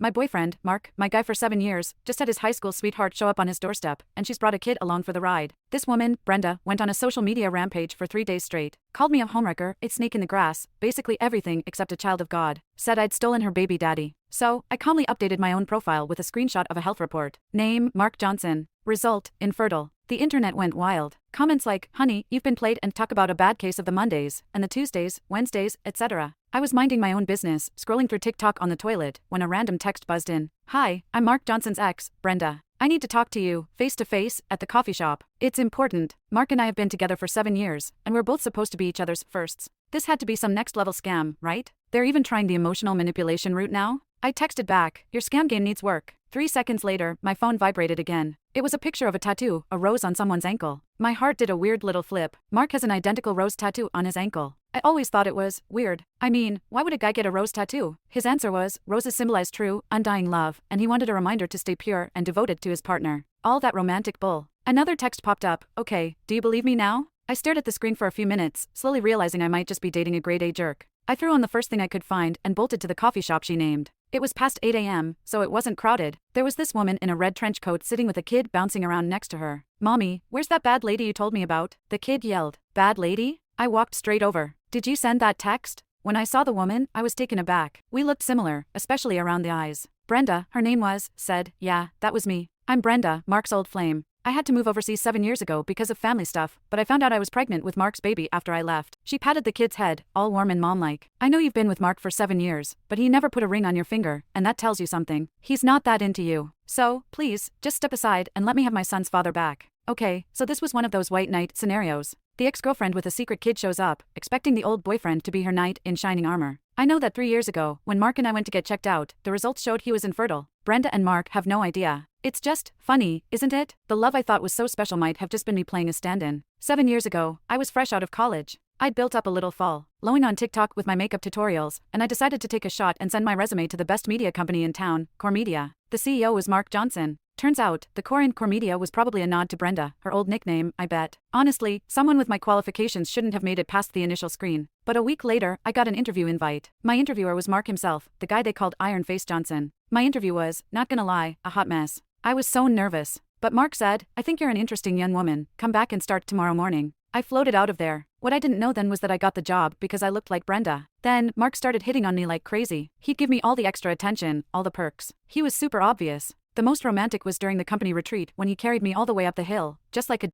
My boyfriend, Mark, my guy for 7 years, just had his high school sweetheart show up on his doorstep, and she's brought a kid along for the ride. This woman, Brenda, went on a social media rampage for 3 days straight. Called me a homewrecker, a snake in the grass, basically everything except a child of God. Said I'd stolen her baby daddy. So, I calmly updated my own profile with a screenshot of a health report. Name, Mark Johnson. Result, infertile. The internet went wild. Comments like, honey, you've been played, and talk about a bad case of the Mondays, and the Tuesdays, Wednesdays, etc. I was minding my own business, scrolling through TikTok on the toilet, when a random text buzzed in. Hi, I'm Mark Johnson's ex, Brenda. I need to talk to you, face to face, at the coffee shop. It's important. Mark and I have been together for 7 years, and we're both supposed to be each other's firsts. This had to be some next level scam, right? They're even trying the emotional manipulation route now? I texted back, your scam game needs work. 3 seconds later, my phone vibrated again. It was a picture of a tattoo, a rose on someone's ankle. My heart did a weird little flip. Mark has an identical rose tattoo on his ankle. I always thought it was weird. I mean, why would a guy get a rose tattoo? His answer was, roses symbolize true, undying love, and he wanted a reminder to stay pure and devoted to his partner. All that romantic bull. Another text popped up, okay, do you believe me now? I stared at the screen for a few minutes, slowly realizing I might just be dating a grade A jerk. I threw on the first thing I could find and bolted to the coffee shop she named. It was past 8 a.m., so it wasn't crowded. There was this woman in a red trench coat sitting with a kid bouncing around next to her. Mommy, where's that bad lady you told me about? The kid yelled. Bad lady? I walked straight over. Did you send that text? When I saw the woman, I was taken aback. We looked similar, especially around the eyes. Brenda, her name was, said, yeah, that was me. I'm Brenda, Mark's old flame. I had to move overseas 7 years ago because of family stuff, but I found out I was pregnant with Mark's baby after I left. She patted the kid's head, all warm and mom-like. I know you've been with Mark for 7 years, but he never put a ring on your finger, and that tells you something. He's not that into you. So, please, just step aside and let me have my son's father back. Okay, so this was one of those white knight scenarios. The ex-girlfriend with a secret kid shows up, expecting the old boyfriend to be her knight in shining armor. I know that 3 years ago, when Mark and I went to get checked out, the results showed he was infertile. Brenda and Mark have no idea. It's just funny, isn't it? The love I thought was so special might have just been me playing a stand-in. 7 years ago, I was fresh out of college. I'd built up a little following on TikTok with my makeup tutorials, and I decided to take a shot and send my resume to the best media company in town, Core Media. The CEO was Mark Johnson. Turns out, the core in Core Media was probably a nod to Brenda, her old nickname, I bet. Honestly, someone with my qualifications shouldn't have made it past the initial screen. But a week later, I got an interview invite. My interviewer was Mark himself, the guy they called Iron Face Johnson. My interview was, not gonna lie, a hot mess. I was so nervous. But Mark said, I think you're an interesting young woman, come back and start tomorrow morning. I floated out of there. What I didn't know then was that I got the job because I looked like Brenda. Then, Mark started hitting on me like crazy. He'd give me all the extra attention, all the perks. He was super obvious. The most romantic was during the company retreat when he carried me all the way up the hill, just like a